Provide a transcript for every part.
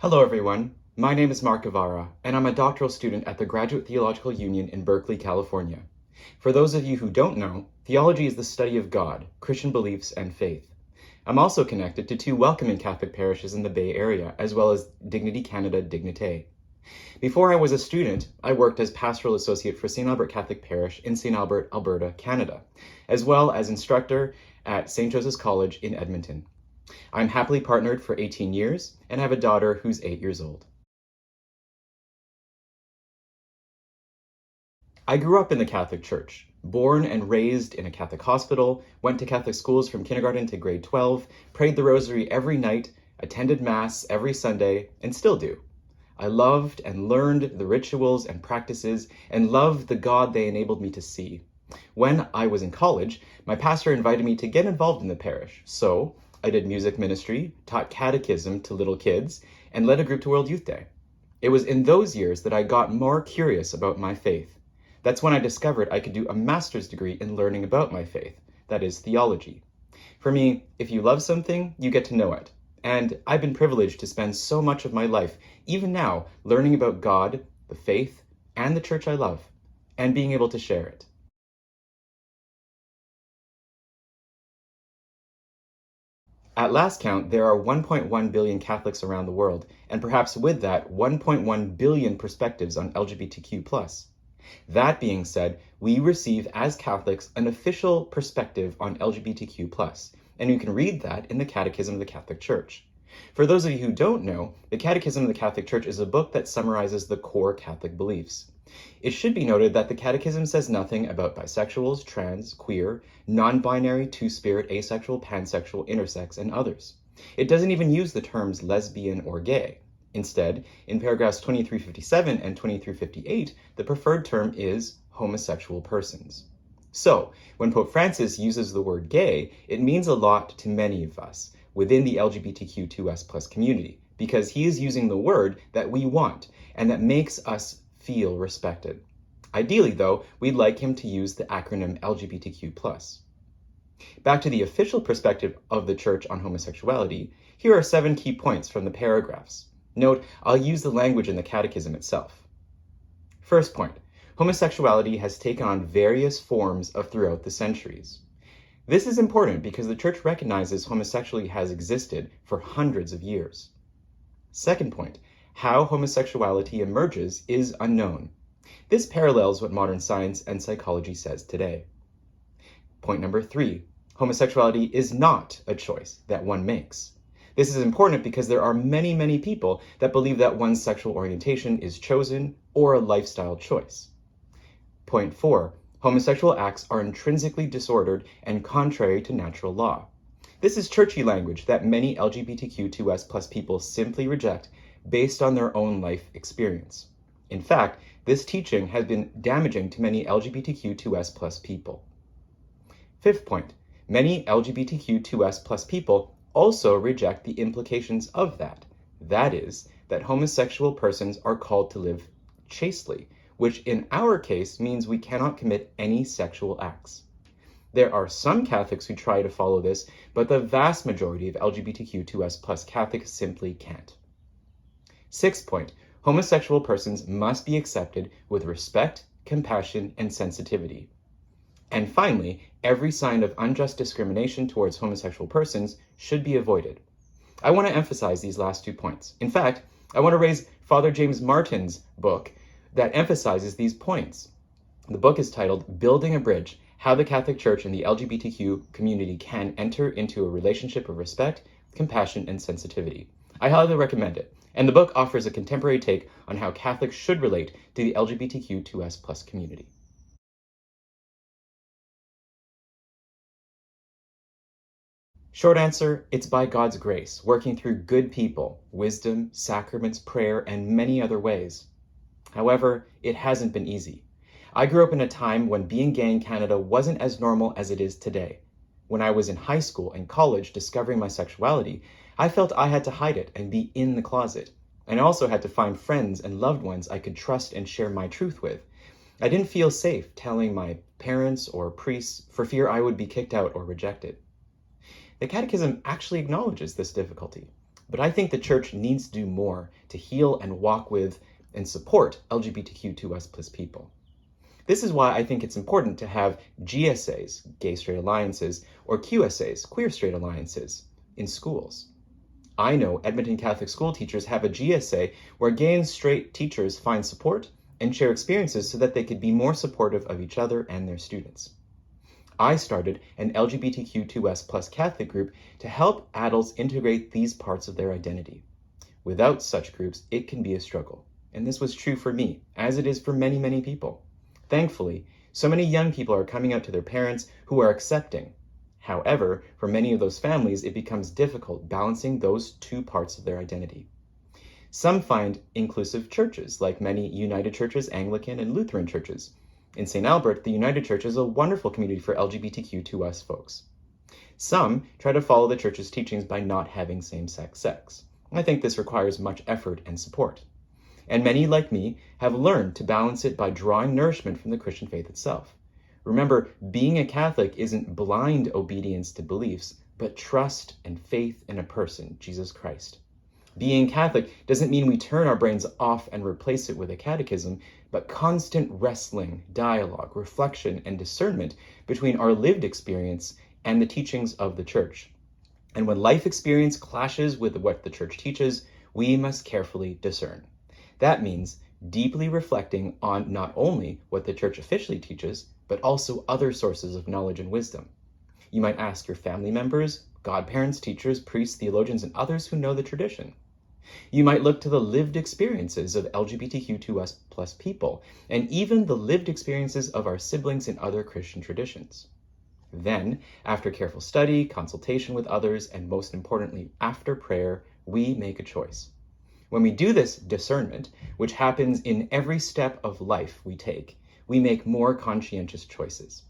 Hello everyone, my name is Mark Guevara, and I'm a doctoral student at the Graduate Theological Union in Berkeley, California. For those of you who don't know, theology is the study of God, Christian beliefs, and faith. I'm also connected to two welcoming Catholic parishes in the Bay Area, as well as Dignity Canada Dignité. Before I was a student, I worked as pastoral associate for St. Albert Catholic Parish in St. Albert, Alberta, Canada, as well as instructor at St. Joseph's College in Edmonton. I'm happily partnered for 18 years and have a daughter who's 8 years old. I grew up in the Catholic Church, born and raised in a Catholic hospital, went to Catholic schools from kindergarten to grade 12, prayed the rosary every night, attended Mass every Sunday, and still do. I loved and learned the rituals and practices and loved the God they enabled me to see. When I was in college, my pastor invited me to get involved in the parish, so I did music ministry, taught catechism to little kids, and led a group to World Youth Day. It was in those years that I got more curious about my faith. That's when I discovered I could do a master's degree in learning about my faith, that is, theology. For me, if you love something, you get to know it. And I've been privileged to spend so much of my life, even now, learning about God, the faith, and the church I love, and being able to share it. At last count, there are 1.1 billion Catholics around the world, and perhaps with that, 1.1 billion perspectives on LGBTQ+. That being said, we receive as Catholics an official perspective on LGBTQ+, and you can read that in the Catechism of the Catholic Church. For those of you who don't know, the Catechism of the Catholic Church is a book that summarizes the core Catholic beliefs. It should be noted that the Catechism says nothing about bisexuals, trans, queer, non-binary, two-spirit, asexual, pansexual, intersex, and others. It doesn't even use the terms lesbian or gay. Instead, in paragraphs 2357 and 2358, the preferred term is homosexual persons. So, when Pope Francis uses the word gay, it means a lot to many of us within the LGBTQ2S+ community, because he is using the word that we want and that makes us feel respected. Ideally, though, we'd like him to use the acronym LGBTQ+. Back to the official perspective of the Church on homosexuality, here are 7 key points from the paragraphs. Note, I'll use the language in the Catechism itself. First point, homosexuality has taken on various forms throughout the centuries. This is important because the Church recognizes homosexuality has existed for hundreds of years. Second point, how homosexuality emerges is unknown. This parallels what modern science and psychology says today. Point number 3, homosexuality is not a choice that one makes. This is important because there are many, many people that believe that one's sexual orientation is chosen or a lifestyle choice. Point 4, homosexual acts are intrinsically disordered and contrary to natural law. This is churchy language that many LGBTQ2S+ people simply reject based on their own life experience. In fact, this teaching has been damaging to many LGBTQ2S+ people. Fifth point, many LGBTQ2S+ people also reject the implications of that. That is, that homosexual persons are called to live chastely, which in our case means we cannot commit any sexual acts. There are some Catholics who try to follow this, but the vast majority of LGBTQ2S+ Catholics simply can't. Sixth point, homosexual persons must be accepted with respect, compassion, and sensitivity. And finally, every sign of unjust discrimination towards homosexual persons should be avoided. I want to emphasize these last 2 points. In fact, I want to raise Father James Martin's book that emphasizes these points. The book is titled Building a Bridge: How the Catholic Church and the LGBTQ community can enter into a relationship of respect, compassion, and sensitivity. I highly recommend it. And the book offers a contemporary take on how Catholics should relate to the LGBTQ2S+ community. Short answer, it's by God's grace, working through good people, wisdom, sacraments, prayer, and many other ways. However, it hasn't been easy. I grew up in a time when being gay in Canada wasn't as normal as it is today. When I was in high school and college discovering my sexuality, I felt I had to hide it and be in the closet. And I also had to find friends and loved ones I could trust and share my truth with. I didn't feel safe telling my parents or priests for fear I would be kicked out or rejected. The Catechism actually acknowledges this difficulty. But I think the church needs to do more to heal and walk with and support LGBTQ2S+ people. This is why I think it's important to have GSAs, gay straight alliances, or QSAs, queer straight alliances, in schools. I know Edmonton Catholic school teachers have a GSA where gay and straight teachers find support and share experiences so that they could be more supportive of each other and their students. I started an LGBTQ2S+ Catholic group to help adults integrate these parts of their identity. Without such groups, it can be a struggle. And this was true for me, as it is for many, many people. Thankfully, so many young people are coming out to their parents who are accepting. However, for many of those families, it becomes difficult balancing those two parts of their identity. Some find inclusive churches, like many United Churches, Anglican, and Lutheran churches. In St. Albert, the United Church is a wonderful community for LGBTQ2S folks. Some try to follow the church's teachings by not having same-sex sex. I think this requires much effort and support. And many, like me, have learned to balance it by drawing nourishment from the Christian faith itself. Remember, being a Catholic isn't blind obedience to beliefs, but trust and faith in a person, Jesus Christ. Being Catholic doesn't mean we turn our brains off and replace it with a catechism, but constant wrestling, dialogue, reflection, and discernment between our lived experience and the teachings of the Church. And when life experience clashes with what the Church teaches, we must carefully discern. That means deeply reflecting on not only what the Church officially teaches, but also other sources of knowledge and wisdom. You might ask your family members, godparents, teachers, priests, theologians, and others who know the tradition. You might look to the lived experiences of LGBTQ2S+ people, and even the lived experiences of our siblings in other Christian traditions. Then, after careful study, consultation with others, and most importantly, after prayer, we make a choice. When we do this discernment, which happens in every step of life we take, we make more conscientious choices.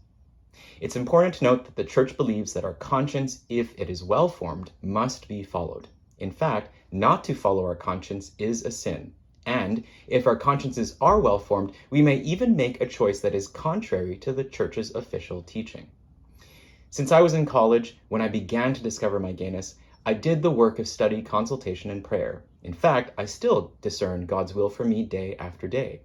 It's important to note that the Church believes that our conscience, if it is well-formed, must be followed. In fact, not to follow our conscience is a sin. And if our consciences are well-formed, we may even make a choice that is contrary to the Church's official teaching. Since I was in college, when I began to discover my gayness, I did the work of study, consultation, and prayer. In fact, I still discern God's will for me day after day.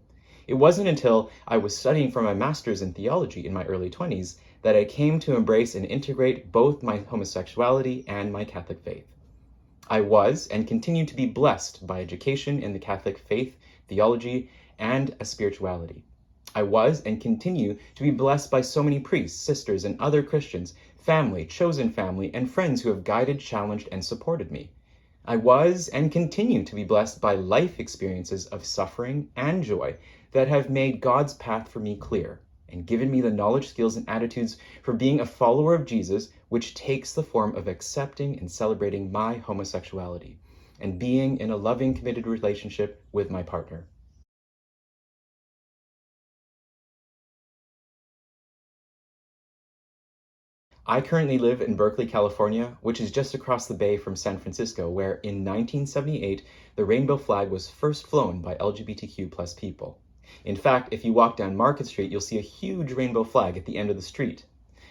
It wasn't until I was studying for my master's in theology in my early 20s that I came to embrace and integrate both my homosexuality and my Catholic faith. I was and continue to be blessed by education in the Catholic faith, theology, and a spirituality. I was and continue to be blessed by so many priests, sisters, and other Christians, family, chosen family, and friends who have guided, challenged, and supported me. I was and continue to be blessed by life experiences of suffering and joy that have made God's path for me clear and given me the knowledge, skills, and attitudes for being a follower of Jesus, which takes the form of accepting and celebrating my homosexuality and being in a loving, committed relationship with my partner. I currently live in Berkeley, California, which is just across the bay from San Francisco, where in 1978, the rainbow flag was first flown by LGBTQ+ people. In fact, if you walk down Market Street, you'll see a huge rainbow flag at the end of the street.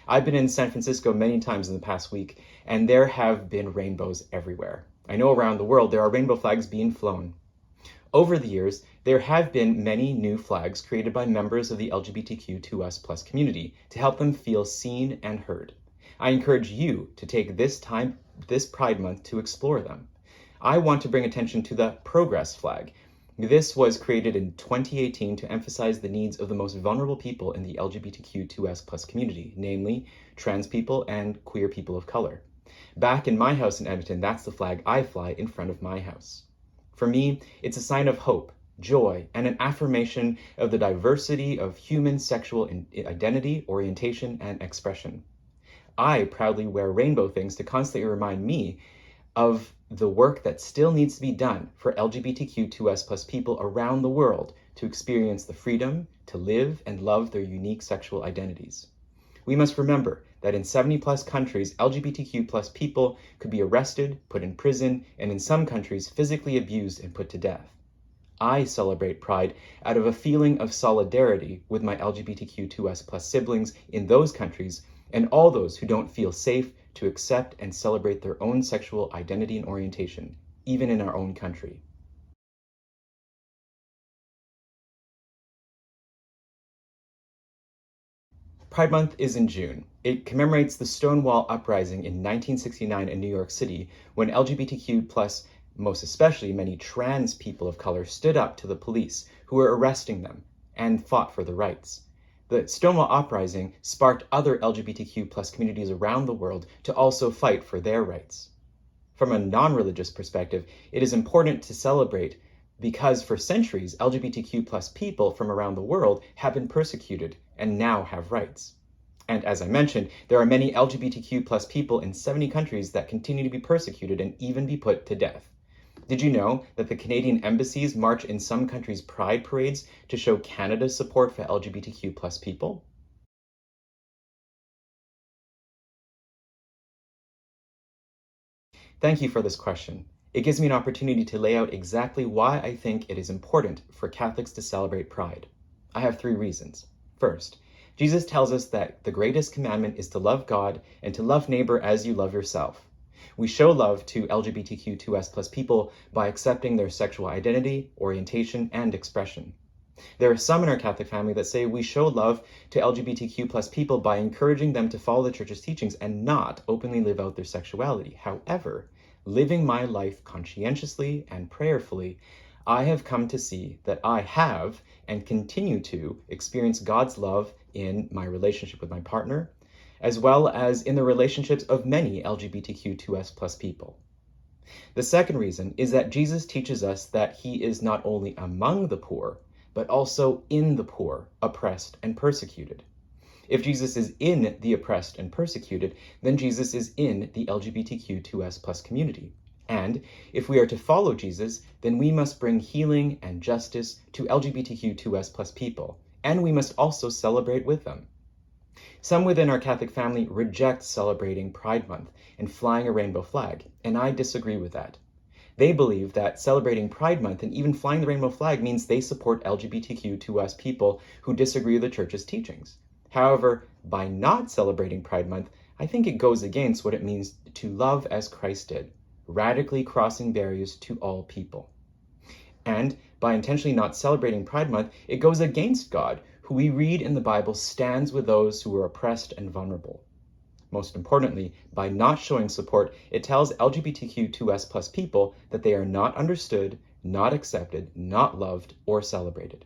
I've been in San Francisco many times in the past week, and there have been rainbows everywhere. I know around the world there are rainbow flags being flown. Over the years, there have been many new flags created by members of the LGBTQ2S+ community to help them feel seen and heard. I encourage you to take this Pride Month to explore them. I want to bring attention to the Progress flag. This was created in 2018 to emphasize the needs of the most vulnerable people in the LGBTQ2S+ community, namely trans people and queer people of color. Back in my house in Edmonton, that's the flag I fly in front of my house. For me, it's a sign of hope, joy, and an affirmation of the diversity of human sexual identity, orientation, and expression. I proudly wear rainbow things to constantly remind me of the work that still needs to be done for LGBTQ2S+ people around the world to experience the freedom to live and love their unique sexual identities. We must remember that in 70+ countries, LGBTQ+ people could be arrested, put in prison, and in some countries physically abused and put to death. I celebrate Pride out of a feeling of solidarity with my LGBTQ2S+ siblings in those countries and all those who don't feel safe to accept and celebrate their own sexual identity and orientation. even in our own country. Pride Month is in June. It commemorates the Stonewall Uprising in 1969 in New York City, when LGBTQ+, most especially many trans people of color, stood up to the police who were arresting them and fought for their rights. The Stonewall Uprising sparked other LGBTQ+ communities around the world to also fight for their rights. From a non-religious perspective, it is important to celebrate because for centuries, LGBTQ+ people from around the world have been persecuted and now have rights. And as I mentioned, there are many LGBTQ+ people in 70 countries that continue to be persecuted and even be put to death. Did you know that the Canadian embassies march in some countries' pride parades to show Canada's support for LGBTQ+ people? Thank you for this question. It gives me an opportunity to lay out exactly why I think it is important for Catholics to celebrate Pride. I have 3 reasons. First, Jesus tells us that the greatest commandment is to love God and to love neighbor as you love yourself. We show love to LGBTQ2S+ people by accepting their sexual identity, orientation, and expression. There are some in our Catholic family that say we show love to LGBTQ+ people by encouraging them to follow the Church's teachings and not openly live out their sexuality. However, living my life conscientiously and prayerfully, I have come to see that I have and continue to experience God's love in my relationship with my partner, as well as in the relationships of many LGBTQ2S+ people. The second reason is that Jesus teaches us that he is not only among the poor, but also in the poor, oppressed, and persecuted. If Jesus is in the oppressed and persecuted, then Jesus is in the LGBTQ2S+ community. And if we are to follow Jesus, then we must bring healing and justice to LGBTQ2S+ people, and we must also celebrate with them. Some within our Catholic family reject celebrating Pride Month and flying a rainbow flag, and I disagree with that. They believe that celebrating Pride Month and even flying the rainbow flag means they support LGBTQ2S people who disagree with the Church's teachings. However, by not celebrating Pride Month, I think it goes against what it means to love as Christ did, radically crossing barriers to all people. And by intentionally not celebrating Pride Month, it goes against God, who we read in the Bible stands with those who are oppressed and vulnerable. Most importantly, by not showing support, it tells LGBTQ2S+ people that they are not understood, not accepted, not loved, or celebrated.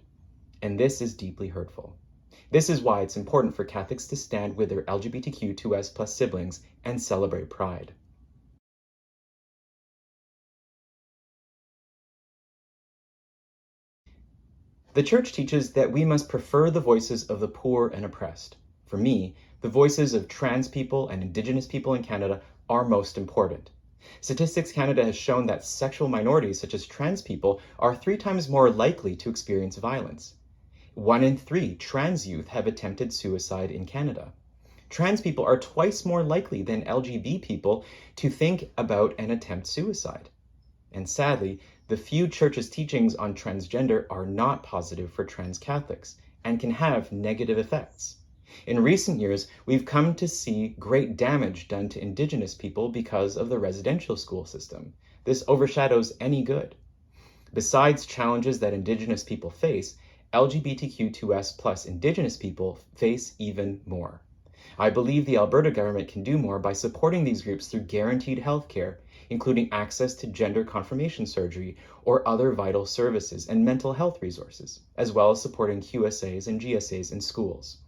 And this is deeply hurtful. This is why it's important for Catholics to stand with their LGBTQ2S+ siblings and celebrate Pride. The Church teaches that we must prefer the voices of the poor and oppressed. For me, the voices of trans people and Indigenous people in Canada are most important. Statistics Canada has shown that sexual minorities such as trans people are 3 times more likely to experience violence. 1 in 3 trans youth have attempted suicide in Canada. Trans people are twice more likely than LGBT people to think about and attempt suicide. And sadly, the few Church's teachings on transgender are not positive for trans Catholics and can have negative effects. In recent years, we've come to see great damage done to Indigenous people because of the residential school system. This overshadows any good. Besides challenges that Indigenous people face, LGBTQ2S+ Indigenous people face even more. I believe the Alberta government can do more by supporting these groups through guaranteed health care, including access to gender confirmation surgery or other vital services and mental health resources, as well as supporting QSAs and GSAs in schools.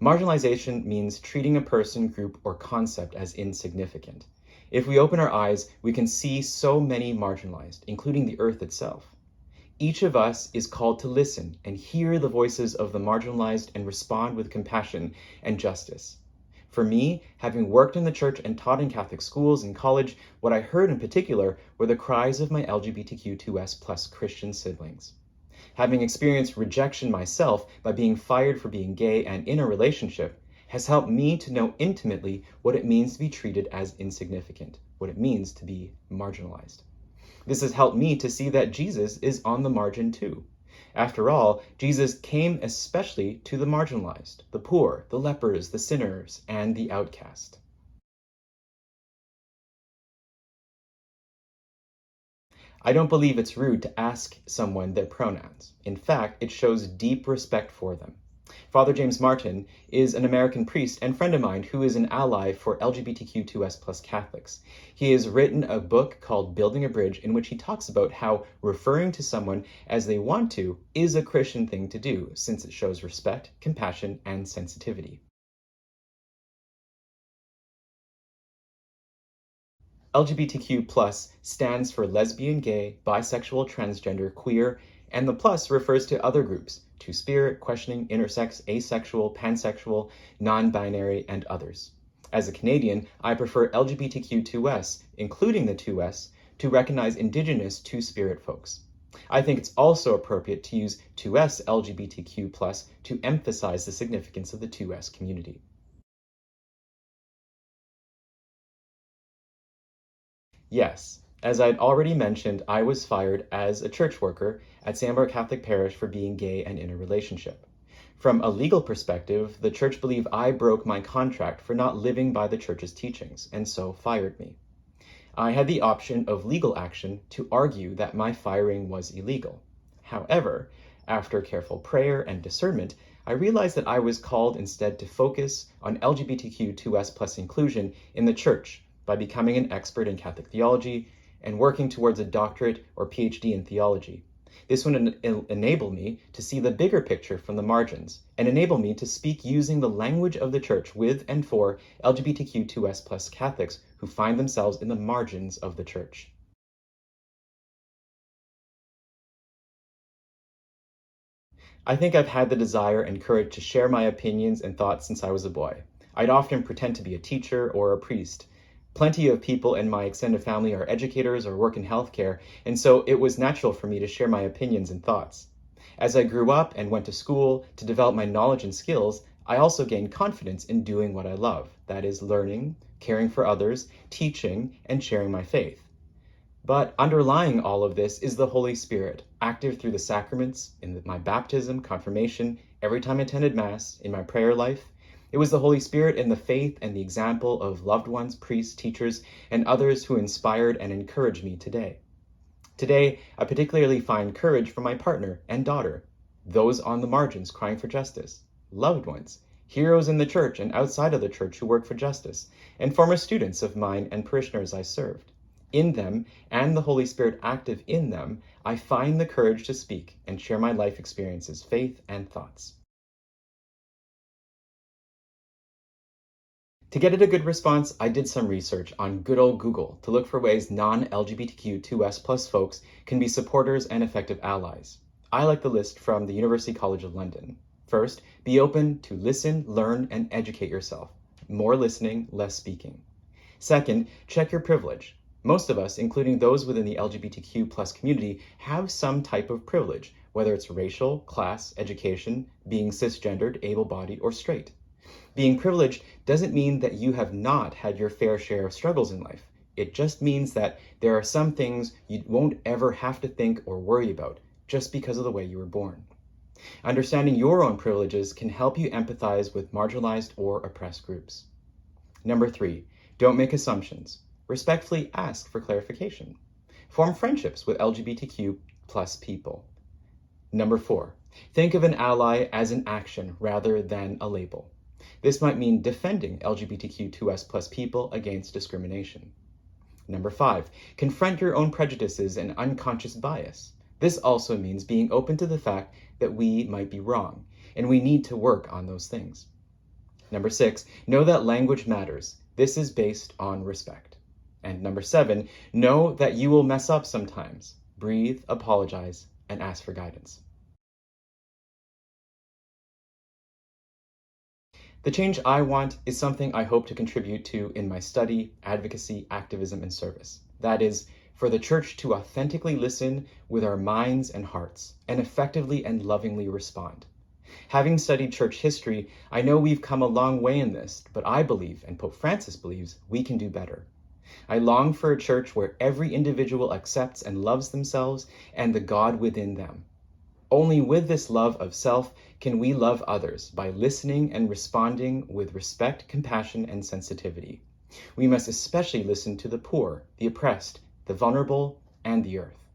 Marginalization means treating a person, group, or concept as insignificant. If we open our eyes, we can see so many marginalized, including the earth itself. Each of us is called to listen and hear the voices of the marginalized and respond with compassion and justice. For me, having worked in the Church and taught in Catholic schools and college, what I heard in particular were the cries of my LGBTQ2S+ Christian siblings. Having experienced rejection myself by being fired for being gay and in a relationship has helped me to know intimately what it means to be treated as insignificant, what it means to be marginalized. This has helped me to see that Jesus is on the margin too. After all, Jesus came especially to the marginalized, the poor, the lepers, the sinners, and the outcast. I don't believe it's rude to ask someone their pronouns. In fact, it shows deep respect for them. Father James Martin is an American priest and friend of mine who is an ally for LGBTQ2S plus Catholics. He has written a book called Building a Bridge in which he talks about how referring to someone as they want to is a Christian thing to do, since it shows respect, compassion, and sensitivity. LGBTQ plus stands for lesbian, gay, bisexual, transgender, queer, and the plus refers to other groups: two-spirit, questioning, intersex, asexual, pansexual, non-binary, and others. As a Canadian, I prefer LGBTQ2S, including the 2S, to recognize Indigenous two-spirit folks. I think it's also appropriate to use 2S LGBTQ plus to emphasize the significance of the 2S community. Yes, as I'd already mentioned, I was fired as a church worker at Sandbar Catholic Parish for being gay and in a relationship. From a legal perspective, the church believed I broke my contract for not living by the church's teachings, and so fired me. I had the option of legal action to argue that my firing was illegal. However, after careful prayer and discernment, I realized that I was called instead to focus on LGBTQ2S plus inclusion in the church by becoming an expert in Catholic theology and working towards a doctorate or PhD in theology. This would enable me to see the bigger picture from the margins and enable me to speak using the language of the church with and for LGBTQ2S plus Catholics who find themselves in the margins of the church. I think I've had the desire and courage to share my opinions and thoughts since I was a boy. I'd often pretend to be a teacher or a priest. Plenty of people in my extended family are educators or work in healthcare, and so it was natural for me to share my opinions and thoughts. As I grew up and went to school to develop my knowledge and skills, I also gained confidence in doing what I love, that is, learning, caring for others, teaching, and sharing my faith. But underlying all of this is the Holy Spirit, active through the sacraments, in my baptism, confirmation, every time I attended Mass, in my prayer life. It was the Holy Spirit in the faith and the example of loved ones, priests, teachers, and others who inspired and encouraged me today. Today, I particularly find courage from my partner and daughter, those on the margins crying for justice, loved ones, heroes in the church and outside of the church who work for justice, and former students of mine and parishioners I served. In them, and the Holy Spirit active in them, I find the courage to speak and share my life experiences, faith, and thoughts. To get it a good response, I did some research on good old Google to look for ways non-LGBTQ2S plus folks can be supporters and effective allies. I like the list from the University College of London. First, be open to listen, learn, and educate yourself. More listening, less speaking. Second, check your privilege. Most of us, including those within the LGBTQ plus community, have some type of privilege, whether it's racial, class, education, being cisgendered, able-bodied, or straight. Being privileged doesn't mean that you have not had your fair share of struggles in life. It just means that there are some things you won't ever have to think or worry about just because of the way you were born. Understanding your own privileges can help you empathize with marginalized or oppressed groups. Number 3, don't make assumptions. Respectfully ask for clarification. Form friendships with LGBTQ plus people. Number 4, think of an ally as an action rather than a label. This might mean defending LGBTQ2S plus people against discrimination. Number 5, confront your own prejudices and unconscious bias. This also means being open to the fact that we might be wrong, and we need to work on those things. Number 6, know that language matters. This is based on respect. And number 7, know that you will mess up sometimes. Breathe, apologize, and ask for guidance. The change I want is something I hope to contribute to in my study, advocacy, activism, and service. That is, for the church to authentically listen with our minds and hearts, and effectively and lovingly respond. Having studied church history, I know we've come a long way in this, but I believe, and Pope Francis believes, we can do better. I long for a church where every individual accepts and loves themselves and the God within them. Only with this love of self can we love others by listening and responding with respect, compassion, and sensitivity. We must especially listen to the poor, the oppressed, the vulnerable, and the earth.